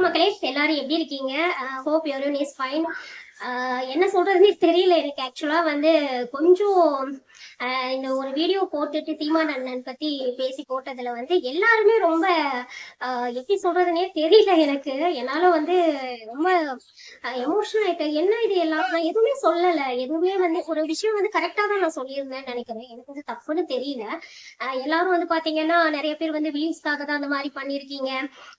மக்களே, எல்லாரும் எப்படி இருக்கீங்க? Hope everyone is fine. என்ன சொல்றதுன்னே தெரியல எனக்கு. ஆக்சுவலா வந்து கொஞ்சம் இந்த ஒரு வீடியோ போட்டுட்டு சீமான் அண்ணன் பத்தி பேசி போட்டதுல வந்து எல்லாருமே ரொம்ப எப்படி சொல்றதுன்னே தெரியல எனக்கு. என்னால வந்து ரொம்ப எமோஷனல் ஆயிட்டேன். என்ன இது எல்லாம் நான் எதுவுமே சொல்லல. எதுவுமே வந்து ஒரு விஷயம் வந்து கரெக்டா தான் நான் சொல்லியிருந்தேன்னு நினைக்கிறேன். எனக்கு வந்து தப்புன்னு தெரியல. எல்லாரும் வந்து பாத்தீங்கன்னா நிறைய பேர் வந்து வியூஸ்க்காக தான் அந்த மாதிரி பண்ணிருக்கீங்க.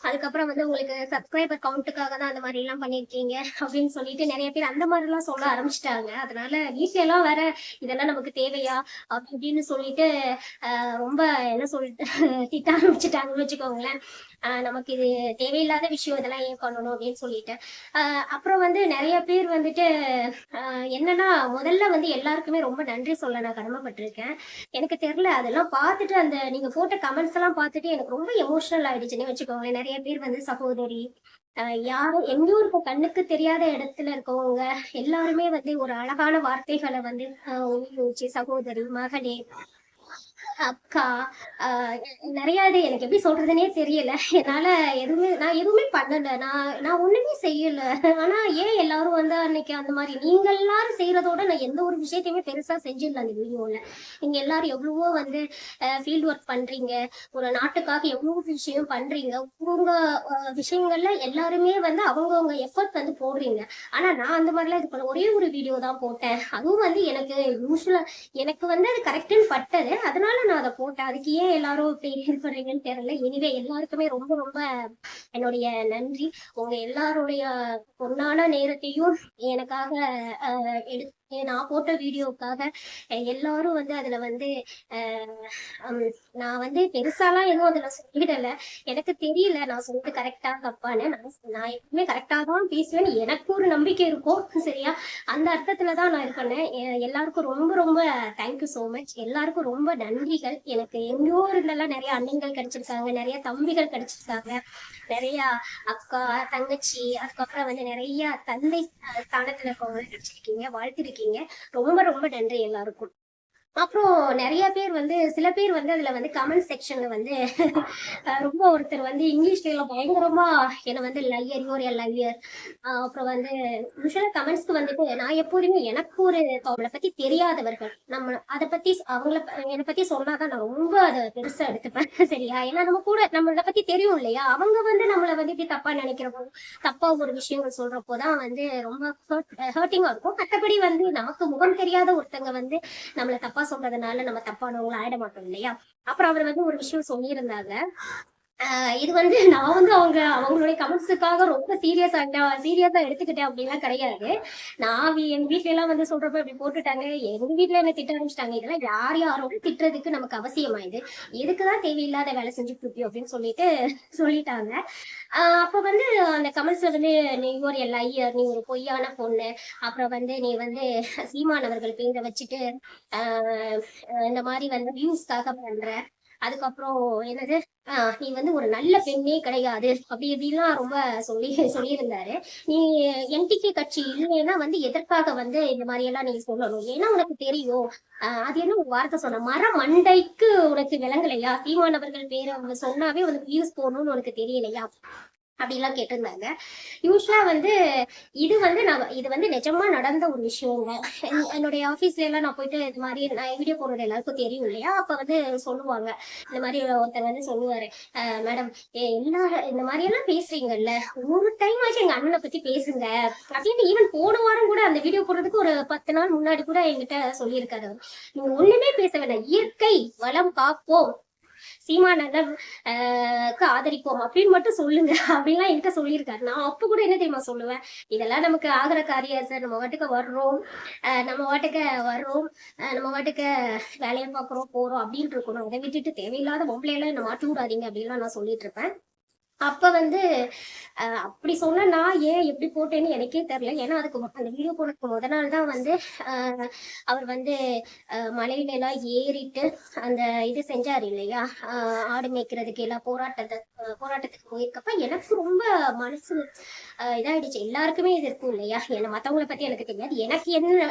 அதுக்கப்புறம் வந்து உங்களுக்கு சப்ஸ்கிரைபர் கவுண்ட்டுக்காக தான் அந்த மாதிரி எல்லாம் பண்ணிருக்கீங்க அப்படின்னு சொல்லிட்டு நிறைய பேர் அந்த மாதிரி எல்லாம் சொல்ல ஆரம்பிச்சிட்டாங்க. அதனால வீட்டுல எல்லாம் வேற இதெல்லாம் நமக்கு தேவையா அப்படின்னு சொல்லிட்டு ரொம்ப என்ன சொல்லிட்டு திட்ட ஆரம்பிச்சுட்டாங்கன்னு வச்சுக்கோங்களேன். நமக்கு இது தேவையில்லாத விஷயம், இதெல்லாம் ஏன் பண்ணணும் அப்படின்னு சொல்லிட்டு அப்புறம் வந்து நிறைய பேர் வந்துட்டு என்னன்னா முதல்ல வந்து எல்லாருக்குமே ரொம்ப நன்றி சொல்ல நான் கடமைப்பட்டிருக்கேன். எனக்கு தெரியல, அதெல்லாம் பார்த்துட்டு அந்த நீங்க போட்ட கமெண்ட்ஸ் எல்லாம் பார்த்துட்டு எனக்கு ரொம்ப எமோஷனல் ஆயிடுச்சுன்னு வச்சுக்கோங்களேன். நிறைய பேர் வந்து சகோதரி, யாரும் எங்கேயோ இருக்க கண்ணுக்கு தெரியாத இடத்துல இருக்கவங்க எல்லாருமே வந்து ஒரு அழகான வார்த்தைகளை வந்து உபயோகிச்சு சகோதரி, மகளே, அக்கா, ஆஹ் நிறைய இது எனக்கு எப்படி சொல்றதுன்னே தெரியல. என்னால நான் எதுவுமே பண்ணல. நான் ஒண்ணுமே செய்யல. ஆனா ஏன் எல்லாரும் வந்து அன்னைக்கு அந்த மாதிரி நீங்க எல்லாரும் செய்யறதோட நான் எந்த ஒரு விஷயத்தையுமே பெருசா செஞ்சிடல அந்த வீடியோல. நீங்க எல்லாரும் எவ்வளவோ வந்து ஃபீல்ட் ஒர்க் பண்றீங்க, ஒரு நாட்டுக்காக எவ்வளவு விஷயம் பண்றீங்க. உங்க விஷயங்கள்ல எல்லாருமே வந்து அவங்கவுங்க எஃபர்ட் வந்து போடுறீங்க. ஆனா நான் அந்த மாதிரிலாம் இது பண்ண ஒரே ஒரு வீடியோ தான் போட்டேன். அதுவும் வந்து எனக்கு யூஸ்வலா எனக்கு வந்து அது கரெக்டுன்னு பட்டது, அதனால நான் அதை போட்டேன். அதுக்கு ஏன் எல்லாரும் இப்படி இது பண்றீங்கன்னு தெரியல. எனிவே எல்லாருக்குமே ரொம்ப ரொம்ப என்னுடைய நன்றி. உங்க எல்லாருடைய பொன்னான நேரத்தையும் எனக்காக எடுத்து நான் போட்ட வீடியோக்காக எல்லாரும் வந்து அதுல வந்து நான் வந்து பெருசாலாம் எதுவும் அதுல சொல்லிடல. எனக்கு தெரியல நான் சொல்லிட்டு கரெக்டா தப்பான்னு. நான் எப்பவுமே கரெக்டா தான் பேசுவேன்னு எனக்கு ஒரு நம்பிக்கை இருக்கும். சரியா, அந்த அர்த்தத்துலதான் நான் இது பண்ணேன். எல்லாருக்கும் ரொம்ப ரொம்ப தேங்க்யூ சோ மச். எல்லாருக்கும் ரொம்ப நன்றிகள். எனக்கு எங்கேயோ இருந்தெல்லாம் நிறைய அண்ணன்கள் கிடைச்சிருக்காங்க, நிறைய தம்பிகள் கிடைச்சிருக்காங்க, நிறைய அக்கா, தங்கச்சி, அதுக்கப்புறம் வந்து நிறைய தந்தை ஸ்தானத்துல இருக்கவங்க கிடைச்சிருக்கீங்க, வாழ்த்திருக்கீங்க. ரொம்ப ரொம்ப நன்றி எல்லாருக்கும். அப்புறம் நிறைய பேர் வந்து சில பேர் வந்து அதுல வந்து கமெண்ட் செக்ஷன்ல வந்து ரொம்ப ஒருத்தர் வந்து இங்கிலீஷ்ல எல்லாம் பயங்கரமா என்ன வந்து லையர், யூர் எ லையர். அப்புறம் வந்து யூஸ்வலா கமெண்ட்ஸ்க்கு வந்துட்டு நான் எப்போதுமே எனக்கு ஒரு அவங்கள பத்தி தெரியாதவர்கள் நம்ம அதை பத்தி என்னை பத்தி சொன்னாதான் நான் ரொம்ப அதை பெருசா எடுத்துப்பேன். சரியா, ஏன்னா நம்ம கூட நம்மளை பத்தி தெரியும் இல்லையா. அவங்க வந்து நம்மளை வந்து இப்படி தப்பா நினைக்கிறப்போ, தப்பா ஒரு விஷயங்கள் சொல்றப்போதான் வந்து ரொம்ப ஹர்ட்டிங்கா இருக்கும். மற்றபடி வந்து நமக்கு முகம் தெரியாத ஒருத்தங்க வந்து நம்மள தப்பா சொல்றதுனால நம்ம தப்பானவங்கள ஆயிட மாட்டோம் இல்லையா. அப்புறம் அவர் வந்து ஒரு விஷயம் சொல்லியிருந்தாங்க. இது வந்து நான் வந்து அவங்களுடைய கமெண்ட்ஸுக்காக ரொம்ப சீரியஸா எடுத்துக்கிட்டேன் அப்படின்லாம் கிடையாது. எங்க வீட்ல எல்லாம் வந்து சொல்றப்ப இப்படி போட்டுட்டாங்க, எங்க வீட்டுல என்ன திட்ட ஆரம்பிச்சிட்டாங்க. இதெல்லாம் யாரோட திட்டுறதுக்கு நமக்கு அவசியமா, இது எதுக்குதான் தேவையில்லாத வேலை செஞ்சுட்டு இருப்பியோ அப்படின்னு சொல்லிட்டு சொல்லிட்டாங்க. அப்ப வந்து அந்த கமெண்ட்ஸ்ல வந்து நீ ஒரு லையர், நீ ஒரு பொய்யான பொண்ணு, அப்புறம் வந்து நீ வந்து சீமானவர்கள் பேரை வச்சுட்டு இந்த மாதிரி வந்து வியூஸ்க்காக பண்ற, அதுக்கப்புறம் என்னது நீ வந்து ஒரு நல்ல பெண்ணே கிடையாது அப்படி இப்படிலாம் ரொம்ப சொல்லியிருந்தாரு. நீ என்டிகே கட்சி இல்லைன்னா வந்து எதற்காக வந்து இந்த மாதிரி எல்லாம் நீ சொல்லணும், ஏன்னா உனக்கு தெரியும். அது என்ன ஒரு வார்த்தை சொன்ன, மர மண்டைக்கு உனக்கு விளங்கலையா, சீமானவர்கள் பேரை அவங்க சொன்னாவே உனக்கு வியூஸ் போடணும்னு உனக்கு தெரியலையா அப்படிலாம் கேட்டிருந்தாங்க. யூஸ்வலா வந்து இது வந்து நிஜமா நடந்த ஒரு விஷயங்க. என்னுடைய ஆபீஸ்ல எல்லாம் நான் போயிட்டு இது மாதிரி நான் வீடியோ போடுறது எல்லாருக்கும் தெரியும் இல்லையா. அப்ப வந்து சொல்லுவாங்க, இந்த மாதிரி ஒருத்தர் வந்து சொல்லுவாரு, மேடம் எல்லா இந்த மாதிரி எல்லாம் பேசுறீங்கல்ல, ஒரு டைம் ஆச்சு எங்க அண்ணனை பத்தி பேசுங்க அப்படின்னு. ஈவன் போன வாரம் கூட அந்த வீடியோ போடுறதுக்கு ஒரு 10 நாள் முன்னாடி கூட என்கிட்ட சொல்லியிருக்காரு. நீங்க ஒண்ணுமே பேச வேண்டாம், இயற்கை வளம் காப்போம், சீமானந்தம் ஆதரிப்போம் அப்படின்னு மட்டும் சொல்லுங்க அப்படின்லாம் என்கிட்ட சொல்லியிருக்காரு. நான் அப்ப கூட என்ன தெரியுமா சொல்லுவேன், இதெல்லாம் நமக்கு ஆகிற காரியம் சார். நம்ம வாட்டுக்கு வர்றோம், நம்ம வாட்டுக்கு வேலையை பார்க்குறோம் போறோம் அப்படின்னு இருக்கணும். அதை விட்டுட்டு தேவையில்லாத பொம்பளையெல்லாம் என்ன மாட்டி விடாதீங்க அப்படின்லாம் நான் சொல்லிட்டு இருப்பேன். அப்ப வந்து அப்படி சொன்னா நான் ஏன் எப்படி போட்டேன்னு எனக்கே தெரியல. ஏன்னா அதுக்கு அந்த வீடியோ போடுறதுக்கு முத நாள் தான் வந்து அவர் வந்து மலையில எல்லாம் ஏறிட்டு அந்த இது செஞ்சாரு இல்லையா, ஆடு மேய்க்கிறதுக்கு எல்லாம் போராட்டத்துக்கு போயிருக்கப்ப எனக்கு ரொம்ப மனசு இதாயிடுச்சு. எல்லாருக்குமே இது இருக்கும் இல்லையா, என்ன மத்தவங்களை பத்தி எனக்கு தெரியாது, எனக்கு என்ன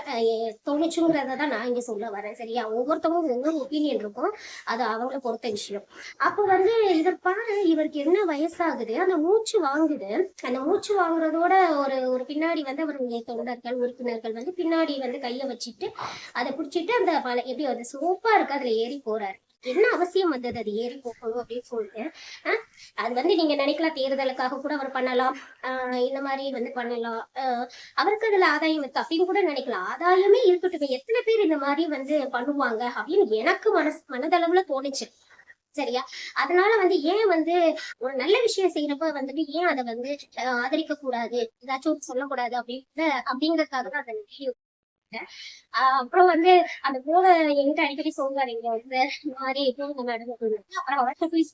தோணுச்சுங்கிறதான் நான் இங்க சொல்ல வரேன். சரியா, ஒவ்வொருத்தவங்க ஒவ்வொரு ஒப்பீனியன் இருக்கும், அது அவங்கள பொறுத்த விஷயம். அப்ப வந்து இவர் பாரு, இவருக்கு என்ன வயசாகுது, அந்த மூச்சு வாங்குது, பொழுது அந்த மூச்சு வாங்குறதோட ஒரு ஒரு பின்னாடி வந்து அவருடைய தொண்டர்கள் உறுப்பினர்கள் வந்து பின்னாடி வந்து கைய வச்சுட்டு அதை பிடிச்சிட்டு அந்த எப்படி அது சோப்பா இருக்கு அதுல ஏறி போறாரு. என்ன அவசியம் வந்தது அது ஏறி போகணும் அப்படின்னு சொல்லிட்டு. அது வந்து நீங்க நினைக்கலாம் தேர்தலுக்காக கூட அவர் பண்ணலாம், இந்த மாதிரி வந்து பண்ணலாம், அவருக்கு அதுல ஆதாயம் இருக்கு அப்படின்னு கூட நினைக்கலாம். ஆதாயமே இருக்கட்டும், எத்தனை பேர் இந்த மாதிரி வந்து பண்ணுவாங்க அப்படின்னு எனக்கு மனதளவுல தோணுச்சு. சரியா? அதனால வந்து ஏன் வந்து ஒரு நல்ல விஷயம் செய்யறப்ப வந்துட்டு ஏன் அதை வந்து ஆதரிக்க கூடாது, ஏதாச்சும் சொல்லக்கூடாது அப்படிங்கறதுக்காக தான் அந்த வீடியோ. அப்புறம் வந்து அந்த போன என்கிட்ட அடிக்கடி சொல்லுவாரு, இங்க வந்து இந்த மாதிரி போங்க மேடம் அப்படின்னு. அப்புறம் அவர்கிட்ட போய்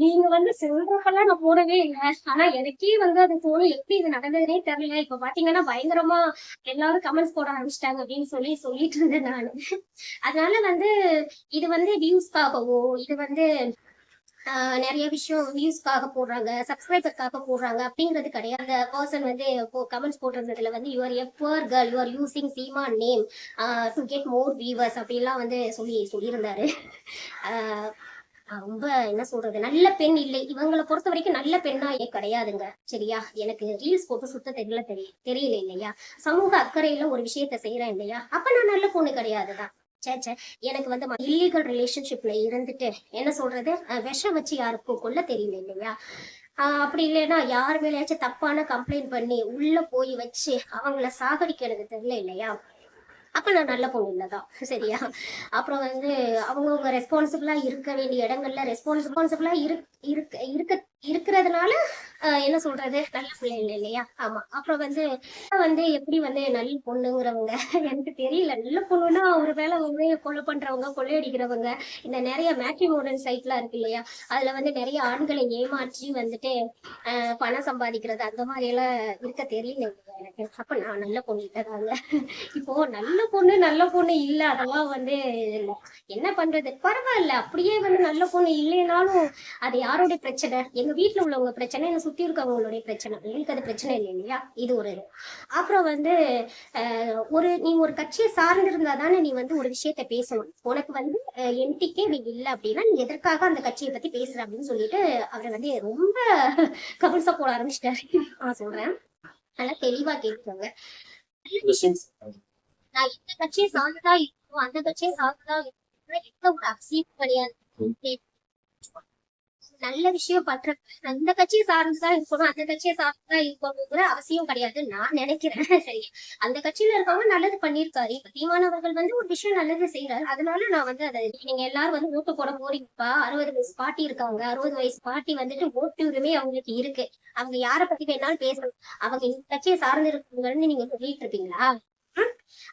நீங்க வந்து சொல்றப்பெல்லாம் நான் போடவே இல்லை. ஆனா எனக்கே வந்து அது தோணும், எப்படி இது நடந்ததுன்னே தெரியல. இப்ப பாத்தீங்கன்னா பயங்கரமா எல்லாரும் கமெண்ட்ஸ் போட ஆரம்பிச்சிட்டாங்க அப்படின்னு சொல்லிட்டு இருந்தேன் நானு. அதனால வந்து இது வந்து வியூஸ்க்காகவோ இது வந்து நிறைய விஷயம் வியூஸ்க்காக போடுறாங்க, சப்ஸ்கிரைபர்க்காக போடுறாங்க அப்படிங்கிறது கிடையாது. அந்த பர்சன் வந்து கமெண்ட்ஸ் போடுறதுல வந்து you are a poor girl, you are using Seema name to get more viewers அப்படிலாம் வந்து சொல்லியிருந்தாரு. ரொம்ப என்ன சொல்றது, நல்ல பெண் இல்லை. இவங்களை பொறுத்த வரைக்கும் நல்ல பெண்ணா கிடையாதுங்க. சரியா? எனக்கு ரீல்ஸ் போட்டு சுத்த தெரியல இல்லையா? சமூக அக்கறையில ஒரு விஷயத்த செய்யறேன் இல்லையா? அப்ப நான் நல்ல பொண்ணு கிடையாதுதான். சேச்சே, எனக்கு வந்து இல்லீகல் ரிலேஷன்ஷிப்ல இருந்துட்டு என்ன சொல்றது, விஷம் வச்சு யாருக்கும் கொல்ல தெரியல இல்லையா? அப்படி இல்லைன்னா யார் மேலேயாச்சும் தப்பான கம்ப்ளைண்ட் பண்ணி உள்ள போய் வச்சு அவங்கள சாகடிக்கிறது தெரியல இல்லையா? அப்ப நான் நல்ல பொண்ணு இல்லதான். சரியா? அப்புறம் வந்து அவங்கவுங்க ரெஸ்பான்சிபிளா இருக்க வேண்டிய இடங்கள்ல ரெஸ்பான்சிபிளா இருக்கிறதுனால என்ன சொல்றது, நல்ல பிள்ளைகள் இல்லையா? ஆமா. அப்புறம் வந்து எப்படி வந்து நல்ல பொண்ணுங்கிறவங்க எனக்கு தெரியல. நல்ல பொண்ணுன்னா ஒரு வேளை வந்து கொலை பண்றவங்க, கொள்ளையடிக்கிறவங்க, இந்த நிறைய மேட்ரிமோனியல் சைட்லாம் இருக்கு இல்லையா? அதுல வந்து நிறைய ஆண்களை ஏமாற்றி வந்துட்டு பணம் சம்பாதிக்கிறது அந்த மாதிரி எல்லாம் இருக்க தெரியல எனக்கு. அப்ப நான் நல்ல பொண்ணு இல்லதாங்க. இப்போ நல்ல பொண்ணு இல்ல அதெல்லாம் வந்து இல்ல, என்ன பண்றது, பரவாயில்ல. அப்படியே வந்து நல்ல பொண்ணு இல்லைனாலும் அது யாரோட பிரச்சனை? எங்க வீட்டுல உள்ளவங்க பிரச்சனை, என்ன சுத்தி இருக்கவங்களுடைய பிரச்சனை. எங்களுக்கு அது பிரச்சனை இல்லை இல்லையா? இது ஒரு இது. அப்புறம் வந்து நீ ஒரு கட்சியை சார்ந்திருந்தா தானே நீ வந்து ஒரு விஷயத்த பேசணும். உனக்கு வந்து என்டிக்கே நீ இல்லை அப்படின்னா நீ எதற்காக அந்த கட்சியை பத்தி பேசுற அப்படின்னு சொல்லிட்டு அவரை வந்து ரொம்ப கமெண்ட்ஸா போட ஆரம்பிச்சிட்டாரு. நான் சொல்றேன், நல்லா தெளிவா கேட்குறாங்க. நான் இந்த கட்சியை சார்ந்துதான் இருக்கணும், அந்த கட்சியை சார்ந்துதான் இருக்கணும், எந்த ஒரு அவசியம் கிடையாது. நல்ல விஷயம் பண்றப்ப அந்த கட்சியை சார்ந்துதான் இருக்கணும், அந்த கட்சியை சார்ந்துதான் இருக்கணுங்கிற அவசியம் கிடையாது நான் நினைக்கிறேன். சரி, அந்த கட்சியில இருக்கவங்க நல்லது பண்ணிருக்காரு. இப்ப தீமானவர்கள் வந்து ஒரு விஷயம் நல்லது செய்யறாரு, அதனால நான் வந்து அதை நீங்க எல்லாரும் வந்து ஓட்டு போட போறீங்கப்பா. 60 வயசு பாட்டி இருக்காங்க, 60 வயசு பாட்டி வந்துட்டு ஓட்டு உரிமை அவங்களுக்கு இருக்கு. அவங்க யார பத்தி வேணாலும் பேசணும். அவங்க இந்த கட்சியை சார்ந்து இருக்குங்கன்னு நீங்க சொல்லிட்டு இருப்பீங்களா?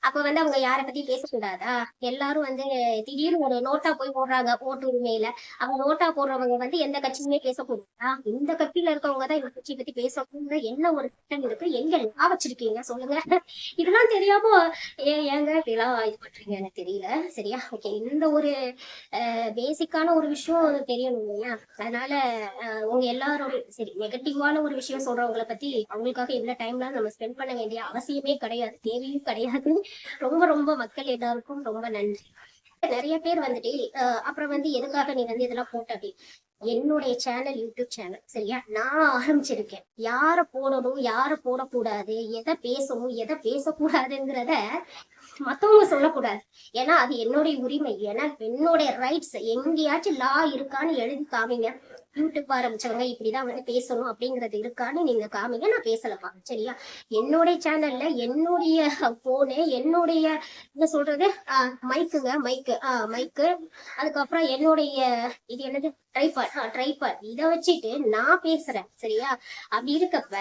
அப்ப வந்து அவங்க யார பத்தி பேசக்கூடாதா? எல்லாரும் வந்து திடீர்னு ஒரு நோட்டா போய் போடுறாங்க ஓட்டு உரிமையில. அவங்க நோட்டா போடுறவங்க வந்து எந்த கட்சியுமே பேசக்கூடாதா? இந்த கட்சியில இருக்கவங்கதான் இந்த கட்சியை பத்தி பேசக்கூடாது என்ன ஒரு திட்டம் இருக்கு? எங்க லா வச்சிருக்கீங்க சொல்லுங்க. இதெல்லாம் தெரியாம ஏங்க இப்படிலாம் இது பண்றீங்க எனக்கு தெரியல. சரியா? ஓகே, இந்த ஒரு பேசிக்கான ஒரு விஷயம் தெரியணும் இல்லையா? அதனால உங்க எல்லாரோட சரி நெகட்டிவான ஒரு விஷயம் சொல்றவங்களை பத்தி அவங்களுக்காக இவ்வளவு டைம்லாம் நம்ம ஸ்பெண்ட் பண்ண வேண்டிய அவசியமே கிடையாது, தேவையும் கிடையாது. ரொம்ப ரொம்ப மக்கள் எல்லாருக்கும் ரொம்ப நன்றி. நிறைய பேர் வந்துட்டு அப்புறம் வந்து எதுக்காக நீ வந்து இதெல்லாம் போட்ட அப்படி, என்னுடைய சேனல் யூடியூப் சேனல் சரியா? நான் ஆரம்பிச்சிருக்கேன். யார போடணும் யார போடக்கூடாது, எதை பேசணும் எதை பேசக்கூடாதுங்கிறத மத்தவங்க சொல்லக்கூடாது. ஏன்னா அது என்னுடைய உரிமை, ஏன்னா என்னுடைய ரைட்ஸ். எங்கேயாச்சும் லா இருக்கான்னு எழுதி காமிங்க. யூடியூப் ஆரம்பிச்சவங்க இப்படிதான் வந்து பேசணும் அப்படிங்கறது இருக்கான்னு நீங்க காமிங்க, நான் பேசலப்பா. சரியா? என்னுடைய சேனல்ல என்னுடைய போனு, என்னுடைய என்ன சொல்றது, மைக்கு, அதுக்கப்புறம் என்னுடைய இது என்னது ட்ரைபாட் இதை வச்சுட்டு நான் பேசுறேன். சரியா? அப்படி இருக்கப்ப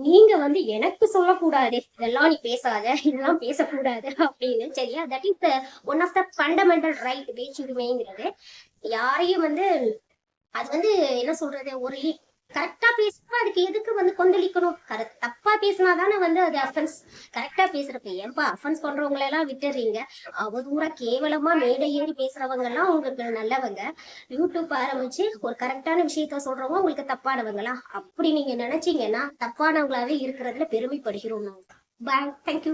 நீங்க வந்து எனக்கு சொல்லக்கூடாது இதெல்லாம் நீ பேசாத, இதெல்லாம் பேசக்கூடாது அப்படின்னு. சரியா? That is one of the fundamental right, பேச்சுரிமைங்கிறது. யாரையும் வந்து அது வந்து என்ன சொல்றது, ஒரு கரெக்டா பேசுறப்ப அதுக்கு எதுக்கு வந்து கொந்தளிக்கணும்? தப்பா பேசினாதானே வந்து அது அஃபென்ஸ். கரெக்டா பேசுறப்ப ஏன்பா அஃபென்ஸ் பண்றவங்களை எல்லாம் விட்டுறீங்க? அவதூறா கேவலமா மேடை ஏறி பேசுறவங்க எல்லாம் உங்களுக்கு நல்லவங்க, யூடியூப் ஆரம்பிச்சு ஒரு கரெக்டான விஷயத்த சொல்றவங்க உங்களுக்கு தப்பானவங்களா? அப்படி நீங்க நினைச்சீங்கன்னா தப்பானவங்களாவே இருக்கிறதுல பெருமைப்படுகிறோம் நாங்க. பாய், தேங்க்யூ.